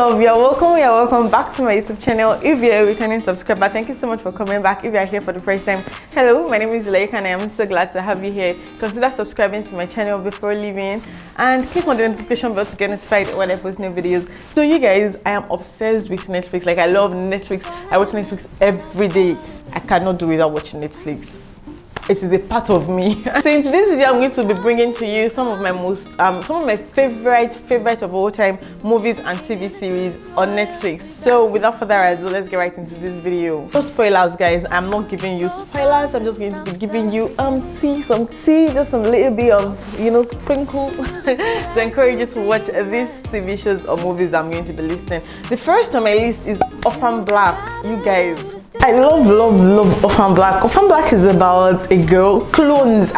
love, you're welcome back to my YouTube channel. If you're a returning subscriber, thank you so much for coming back. If you're here for the first time, hello, my name is Laika and I am so glad to have you here. Consider subscribing to my channel before leaving and click on the notification bell to get notified when I post new videos. So you guys, I am obsessed with Netflix. Like, I love Netflix. I watch Netflix every day. I cannot do without watching Netflix. It is a part of me. So in today's video, I'm going to be bringing to you some of my favorite of all time movies and TV series on Netflix. So without further ado, let's get right into this video. No spoilers, guys. I'm not giving you spoilers. I'm just going to be giving you some tea, just some little bit of, you know, sprinkle to encourage you to watch these TV shows or movies I'm going to be listing. The first on my list is Orphan Black. You guys, I love Orphan Black. Orphan Black is about a girl, clones,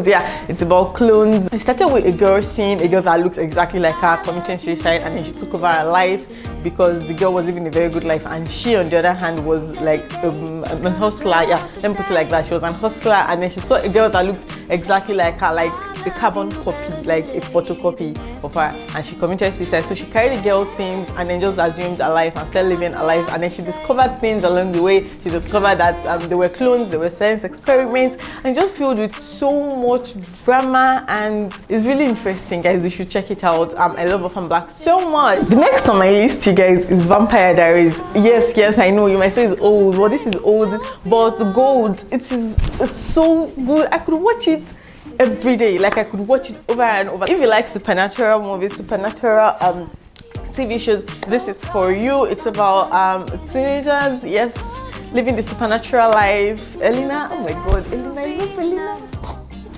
yeah, it's about clones. It started with a girl seeing a girl that looked exactly like her committing suicide, and then she took over her life because the girl was living a very good life, and she on the other hand was like a hustler. Yeah, let me put it like that. She was an hustler, and then she saw a girl that looked exactly like her, like a carbon copy, like a photocopy of her, and she committed suicide. So she carried the girl's things and then just assumed her life and started living her life. And then she discovered things along the way. She discovered that there were clones, there were science experiments, and just filled with so much drama, and it's really interesting, guys. You should check it out. I love Orphan Black so much. The next on my list, you guys, is Vampire Diaries. Yes, I know you might say it's old. Well, this is old, but gold. It's so good. I could watch it every day. Like, I could watch it over and over. If you like supernatural movies, supernatural TV shows, this is for you. It's about teenagers, yes, living the supernatural life. Elena, oh my god, Elena,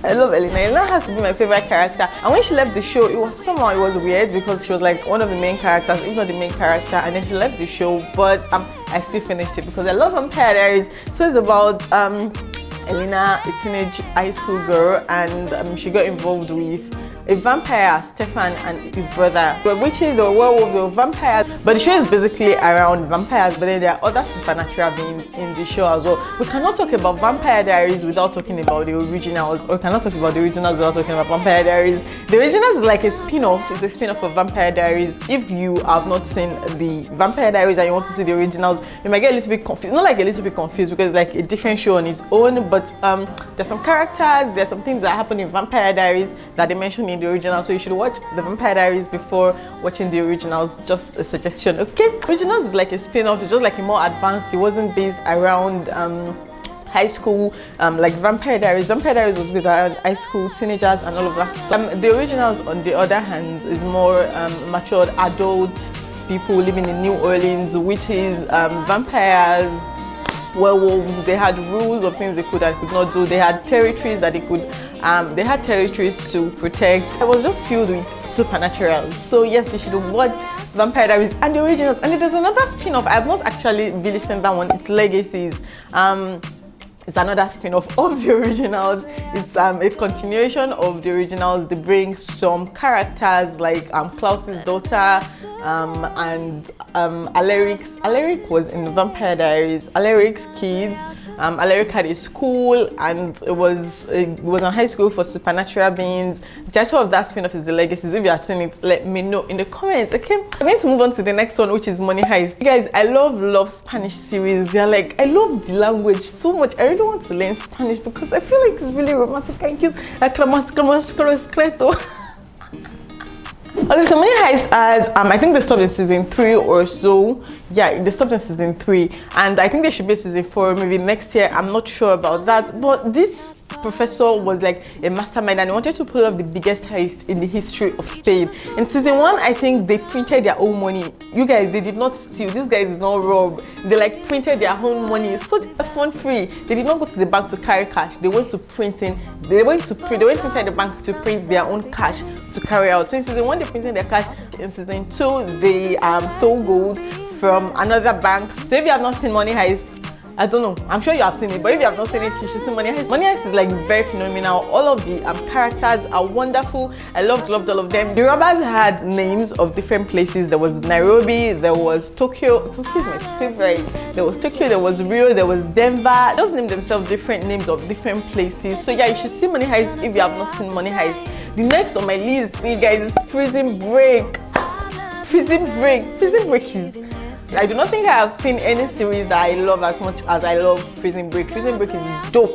I love Elena. Elena has to be my favorite character. And when she left the show, it was weird because she was like one of the main characters, if not the main character, and then she left the show, but I still finished it because I love Vampire Diaries. So it's about Elena, a teenage high school girl, and she got involved with a vampire, Stefan, and his brother. But witches or werewolves or vampires. But the show is basically around vampires, but then there are other supernatural beings in the show as well. We cannot talk about Vampire Diaries without talking about the originals, or we cannot talk about the originals without talking about Vampire Diaries. The originals is like a spin-off. It's a spin-off of Vampire Diaries. If you have not seen the Vampire Diaries and you want to see the originals, you might get a little bit confused. Not like a little bit confused because it's like a different show on its own, but there's some characters, there's some things that happen in Vampire Diaries that they mention in the original, so you should watch the Vampire Diaries before watching the originals. Just a suggestion, okay? Originals is like a spin-off. It's just like a more advanced. It wasn't based around high school like Vampire Diaries. Vampire Diaries was with high school teenagers and all of that stuff. The originals, on the other hand, is more matured adult people living in New Orleans, witches, vampires, werewolves. They had rules of things they could and could not do. They had territories that they had territories to protect. It was just filled with supernatural. So yes, you should watch Vampire Diaries and the originals. And there's another spin-off. I have not actually really seen that one. It's Legacies. It's another spin-off of the originals. It's a continuation of the originals. They bring some characters like Klaus's daughter and Alaric was in Vampire Diaries. Alaric's kids. Alaric had a school, and it was on high school for supernatural beings. The title of that spin-off is The Legacies. If you have seen it, let me know in the comments, okay? I'm going to move on to the next one, which is Money Heist. You guys, I love Spanish series. They're like, I love the language so much. I really want to learn Spanish because I feel like it's really romantic and cute. Okay, so Money Heist has, I think they stopped in season 3 or so. Yeah, they stopped in season 3, and I think there should be season 4 maybe next year. I'm not sure about that, but this professor was like a mastermind, and he wanted to pull off the biggest heist in the history of Spain. In season 1, I think they printed their own money. You guys, they did not steal. This guy did not rob. They like printed their own money. It's such a fun free. They did not go to the bank to carry cash. They went to printing. They went inside the bank to print their own cash to carry out. So in season 1, they printed their cash. In season 2, they stole gold from another bank. So if you have not seen Money Heist, I don't know, I'm sure you have seen it, but if you have not seen it, you should see Money Heist. Money Heist is like very phenomenal. All of the characters are wonderful. I loved all of them. The robbers had names of different places. There was Nairobi, there was Tokyo. Tokyo is my favorite. There was Tokyo, there was Rio, there was Denver. Those named themselves different names of different places. So yeah, you should see Money Heist if you have not seen Money Heist. The next on my list, you guys, is Prison Break. Prison Break. Prison Break is, I do not think I have seen any series that I love as much as I love Prison Break. Prison Break is dope.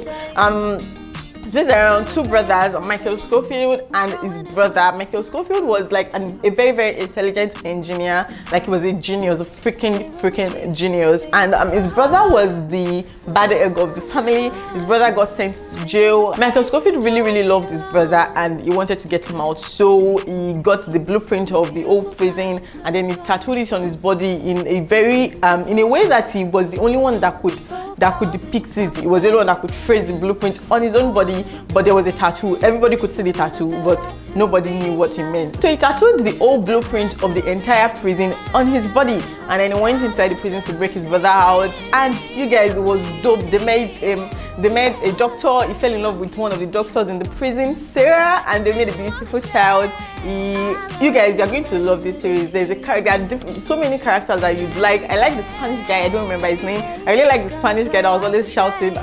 It's based around two brothers, Michael Scofield and his brother. Michael Scofield was like a very, very intelligent engineer. Like he was a genius, a freaking genius. And his brother was the bad egg of the family. His brother got sent to jail. Michael Scofield really, really loved his brother and he wanted to get him out. So he got the blueprint of the old prison and then he tattooed it on his body in a very, in a way that he was the only one that could depict it. He was the only one that could trace the blueprint on his own body, but there was a tattoo. Everybody could see the tattoo, but nobody knew what he meant. So he tattooed the old blueprint of the entire prison on his body, and then he went inside the prison to break his brother out. And you guys, it was dope. They met a doctor. He fell in love with one of the doctors in the prison, Sarah, and they made a beautiful child. You guys, you're going to love this series. There are so many characters that you'd like. I like the Spanish guy. I don't remember his name. I really like the Spanish guy that was always shouting.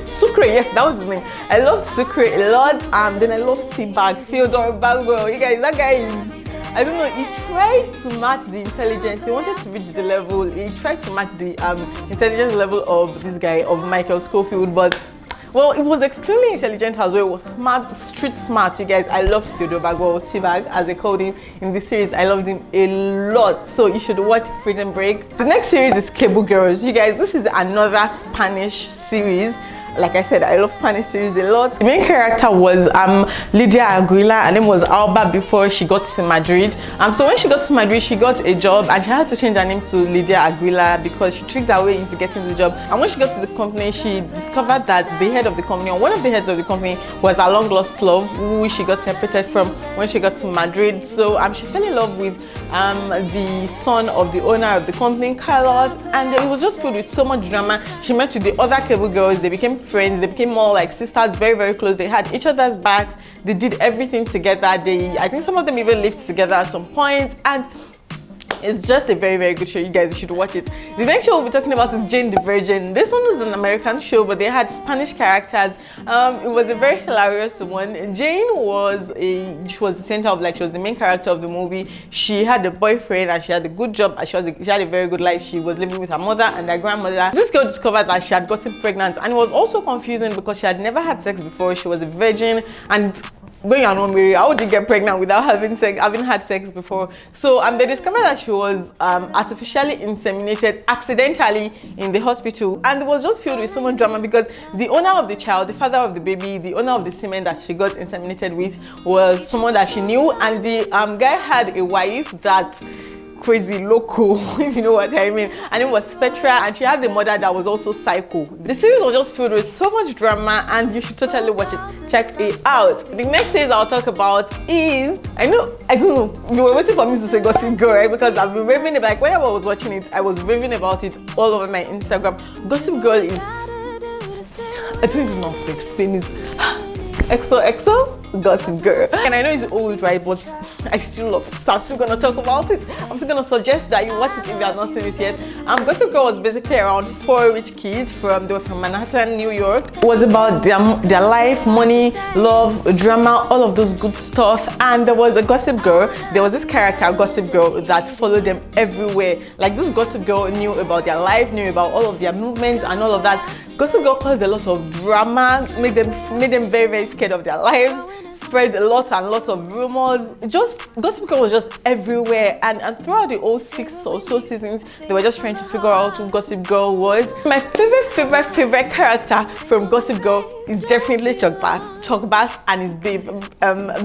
Sucre, yes, that was his name. I loved Sucre a lot. Then I loved T-Bag, Theodore Bagwell. You guys, that guy is, I don't know, he tried to match the intelligence. He wanted to reach the level. He tried to match the intelligence level of this guy, of Michael Scofield, but well, it was extremely intelligent as well. It was smart, street smart. You guys, I loved Theodore Bagwell, T-Bag, as they called him in this series. I loved him a lot. So you should watch Prison Break. The next series is Cable Girls. You guys, this is another Spanish series. Like I said, I love Spanish series a lot. The main character was Lydia Aguila, and then was Alba before she got to Madrid. So when she got to Madrid, she got a job and she had to change her name to Lydia Aguila because she tricked her way into getting the job. And when she got to the company, she discovered that the head of the company, or one of the heads of the company, was a long lost love who she got separated from when she got to Madrid. So she fell in love with the son of the owner of the company, Carlos, and it was just filled with so much drama. She met with the other Cable Girls. They became friends. They became more like sisters, very, very close. They had each other's backs. They did everything together. I think some of them even lived together at some point, and it's just a very, very good show. You guys should watch it. The next show we'll be talking about is Jane the Virgin. This one was an American show, but they had Spanish characters. It was a very hilarious one. Jane was she was the center of, like, she was the main character of the movie. She had a boyfriend and she had a good job and she had a very good life. She was living with her mother and her grandmother. This girl discovered that she had gotten pregnant, and it was also confusing because she had never had sex before. She was a virgin, and when you're not married, how would you get pregnant without having had sex before? So they discovered that she was artificially inseminated accidentally in the hospital, and it was just filled with so much drama because the owner of the child, the father of the baby, the owner of the semen that she got inseminated with was someone that she knew, and the guy had a wife that crazy loco, if you know what I mean, and it was Petra, and she had the mother that was also psycho. The series was just filled with so much drama, and you should totally watch it. Check it out. The next series I'll talk about is, I don't know, you were waiting for me to say Gossip Girl, right? Because I've been raving about, like, whenever I was watching it, I was raving about it all over my Instagram. Gossip Girl is, I don't even know how to explain it. XOXO Gossip Girl. And I know it's old, right, but I still love it, so I'm still gonna talk about it. I'm still gonna suggest that you watch it if you have not seen it yet. Gossip Girl was basically around 4 rich kids they were from Manhattan, New York. It was about their life, money, love, drama, all of those good stuff. And there was a Gossip Girl. There was this character, Gossip Girl, that followed them everywhere. Like, this Gossip Girl knew about their life, knew about all of their movements and all of that. Gossip Girl caused a lot of drama, made them very, very scared of their lives, spread lots and lots of rumors. Just Gossip Girl was just everywhere, and throughout the whole 6 or so seasons, they were just trying to figure out who Gossip Girl was. My favorite character from Gossip Girl is definitely Chuck Bass and his babe,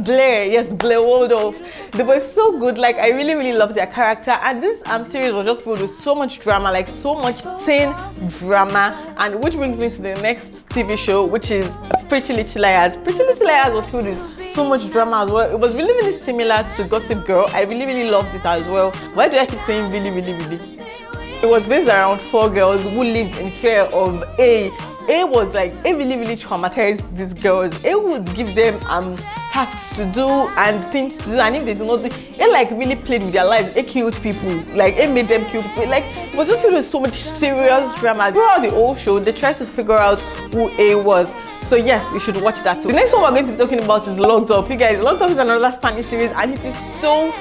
Blair. Yes, Blair Waldorf. They were so good. Like, I really, really loved their character, and this series was just filled with so much drama, like so much teen drama. And which brings me to the next TV show, which is Pretty Little Liars. Pretty Little Liars was filled with so much drama as well. It was really, really similar to Gossip Girl. I really, really loved it as well. Why do I keep saying really, really, really? It was based around 4 girls who lived in fear of A was like, A really, really traumatized these girls. A would give them tasks to do and things to do, and if they do not do, A like really played with their lives. A killed people. Like, A made them kill people. Like, it was just filled with so much serious drama. Throughout the whole show, they tried to figure out who A was. So yes, you should watch that too. The next one we're going to be talking about is Locked Up. You guys, Locked Up is another Spanish series and it is so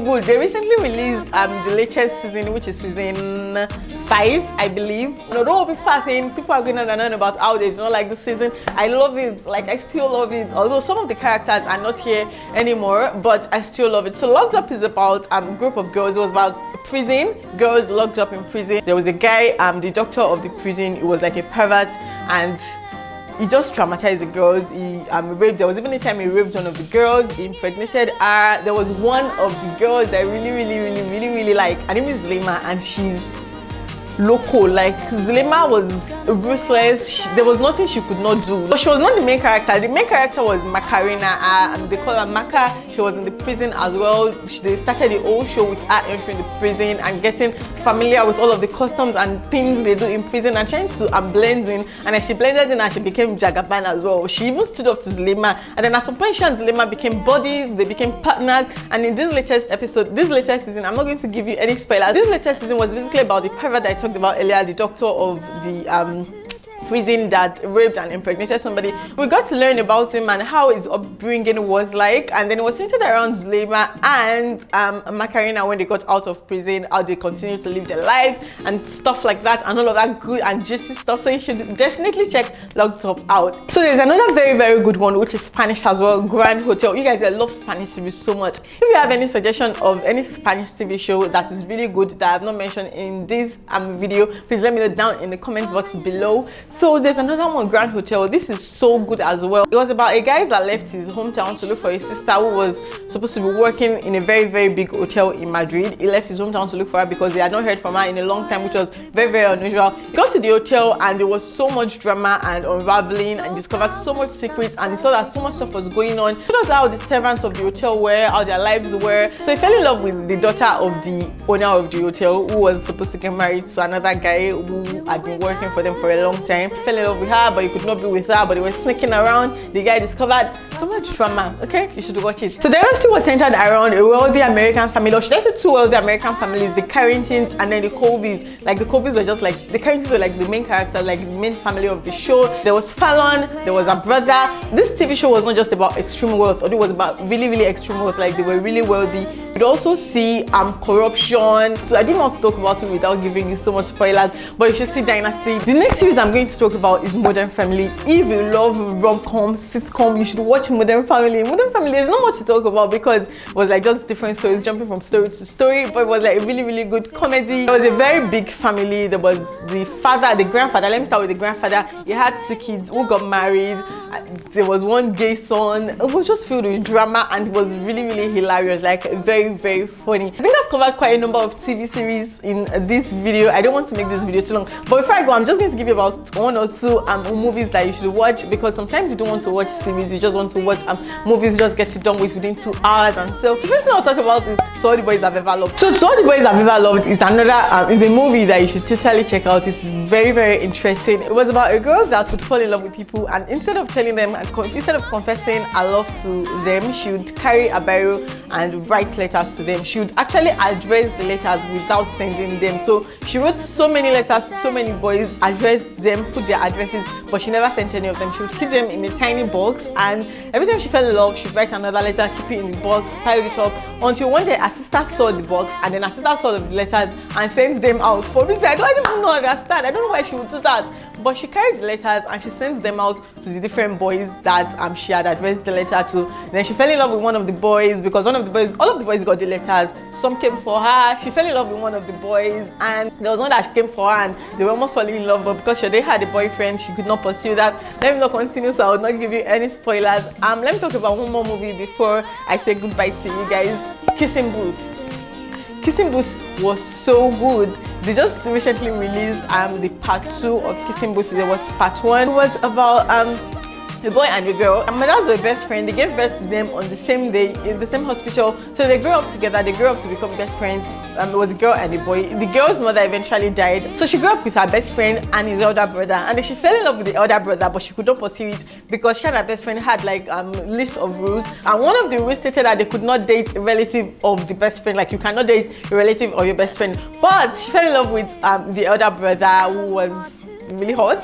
good. They recently released the latest season, which is season 5, I believe. Although people are saying, people are going on and on about how they don't like this season, I love it. Like, I still love it. Although some of the characters are not here anymore, but I still love it. So Locked Up is about a group of girls. It was about prison, girls locked up in prison. There was a guy, the doctor of the prison. He was like a pervert and he just traumatized the girls. He raped. There was even a time he raped one of the girls. He impregnated her. There was one of the girls that I really like. Her name is Lema, and she's loco. Like, Zulema was ruthless. There was nothing she could not do. But she was not the main character. The main character was Macarena, and they call her Maca. She was in the prison as well. They started the whole show with her entering the prison and getting familiar with all of the customs and things they do in prison and trying to blend in. And as she blended in, and she became Jagaban as well. She even stood up to Zulema. And then at some point, she and Zulema became buddies. They became partners. And in this latest episode, this latest season, I'm not going to give you any spoilers. This latest season was basically about the pervert that I talked about earlier, the doctor of the prison that raped and impregnated somebody. We got to learn about him and how his upbringing was like, and then it was centered around Zulema and Macarena when they got out of prison, how they continued to live their lives and stuff like that, and all of that good and juicy stuff. So you should definitely check Locked Up out. So there's another very good one, which is Spanish as well, Grand Hotel. You guys, I love Spanish TV so much. If you have any suggestion of any Spanish TV show that is really good that I have not mentioned in this video, please let me know down in the comments box below. So there's another one, Grand Hotel. This is so good as well. It was about a guy that left his hometown to look for his sister who was supposed to be working in a very big hotel in Madrid. He left his hometown to look for her because he had not heard from her in a long time, which was very unusual. He got to the hotel and there was so much drama and unraveling, and discovered so much secrets, and he saw that so much stuff was going on. He told us how the servants of the hotel were, how their lives were. So he fell in love with the daughter of the owner of the hotel, who was supposed to get married to another guy who had been working for them for a long time. He fell in love with her, but he could not be with her, but they were sneaking around. The guy discovered so much drama. Okay, you should watch it. So Dynasty was centered around a wealthy American family, or should I say two wealthy American families, the Carringtons and then the Colbys. Like, the Colbys were just like, the Carringtons were like the main characters, like the main family of the show. There was Fallon, there was her brother. This TV show was not just about extreme wealth, or it was about really extreme wealth. Like, they were really wealthy. You'd also see corruption. So I don't want to talk about it without giving you so much spoilers, but you should see Dynasty. The next series I'm going to talk about is Modern Family. If you love rom-com, sitcom, you should watch Modern Family. Modern Family is not much to talk about because it was like just different stories, jumping from story to story, but it was like a really good comedy. It was a very big family. There was the father, the grandfather. Let me start with the grandfather. He had 2 kids who got married. There was one gay son. It was just filled with drama and it was really hilarious, like very funny. I think I've covered quite a number of TV series in this video. I don't want to make this video too long, but before I go, I'm just going to give you about 1 or 2 movies that you should watch, because sometimes you don't want to watch series, you just want to watch movies, just get it done with within 2 hours. And so the first thing I'll talk about is So All the Boys I've Ever Loved. So All the Boys I've Ever Loved is another is a movie that you should totally check out. It's very interesting. It was about a girl that would fall in love with people, and instead of telling them and instead of confessing her love to them, she would carry a barrel and write letters to them. She would actually address the letters without sending them. So she wrote so many letters to so many boys, addressed them, put their addresses, but she never sent any of them. She would keep them in a tiny box, and every time she fell in love, she'd write another letter, keep it in the box, pile it up, until one day her sister saw the box, and then her sister saw the letters and sent them out. For reason I don't even understand. I don't know why she would do that. But she carried the letters and she sends them out to the different boys that she had addressed the letter to. Then she fell in love with one of the boys, because all of the boys got the letters. Some came for her. She fell in love with one of the boys, and there was one that came for her and they were almost falling in love, but because she had a boyfriend, she could not pursue that. Let me not continue, so I will not give you any spoilers. Let me talk about one more movie before I say goodbye to you guys. Kissing Booth. Kissing Booth was so good. They just recently released the part 2 of Kissing Booth. There was part 1. It was about a boy and a girl. And my dads were best friends. They gave birth to them on the same day in the same hospital. So they grew up together. They grew up to become best friends. It was a girl and a boy. The girl's mother eventually died. So she grew up with her best friend and his elder brother. And then she fell in love with the elder brother, but she could not pursue it because she and her best friend had like list of rules. And one of the rules stated that they could not date a relative of the best friend. Like, you cannot date a relative of your best friend. But she fell in love with the elder brother, who was really hot.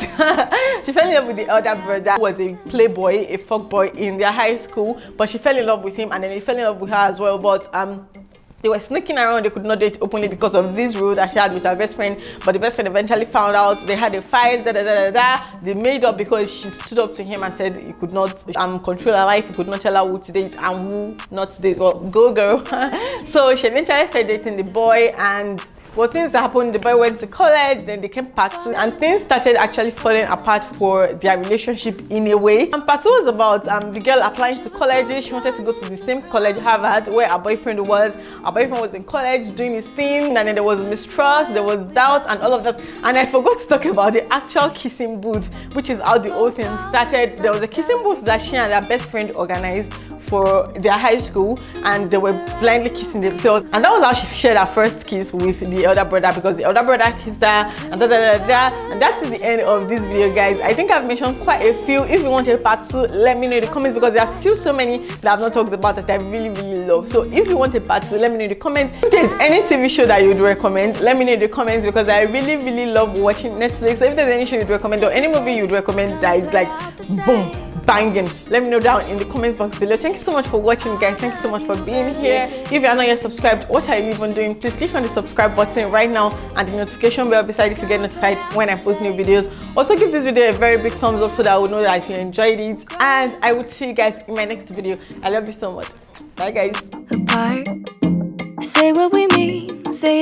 She fell in love with the elder brother, who was a playboy, a fuckboy in their high school, but she fell in love with him, and then he fell in love with her as well. But they were sneaking around. They could not date openly because of this rule that she had with her best friend. But the best friend eventually found out. They had a fight. They made up because she stood up to him and said he could not control her life. He could not tell her who to date and who not to date. Well, go girl. So she eventually started dating the boy, and well, things happened. The boy went to college, then they came part 2, and things started actually falling apart for their relationship in a way. And part 2 was about the girl applying to colleges. She wanted to go to the same college, Harvard, where her boyfriend was. Her boyfriend was in college doing his thing, and then there was mistrust, there was doubt, and all of that. And I forgot to talk about the actual kissing booth, which is how the whole thing started. There was a kissing booth that she and her best friend organized for their high school, and they were blindly kissing themselves, and that was how she shared her first kiss with the elder brother, because the elder brother kissed her, and and that is the end of this video, guys. I think I've mentioned quite a few. If you want a part 2, let me know in the comments, because there are still so many that I've not talked about that I really love. So if you want a part 2, let me know in the comments. If there's any TV show that you'd recommend, let me know in the comments, because I really love watching Netflix. So if there's any show you'd recommend, or any movie you'd recommend that is like boom, banging, let me know down in the comments box below. Thank you so much for watching, guys. Thank you so much for being here. If you are not yet subscribed, what are you even doing? Please click on the subscribe button right now and the notification bell beside it to get notified when I post new videos. Also, give this video a very big thumbs up so that I will know that you enjoyed it, and I will see you guys in my next video. I love you so much. Bye, guys. Apart, say what we mean, say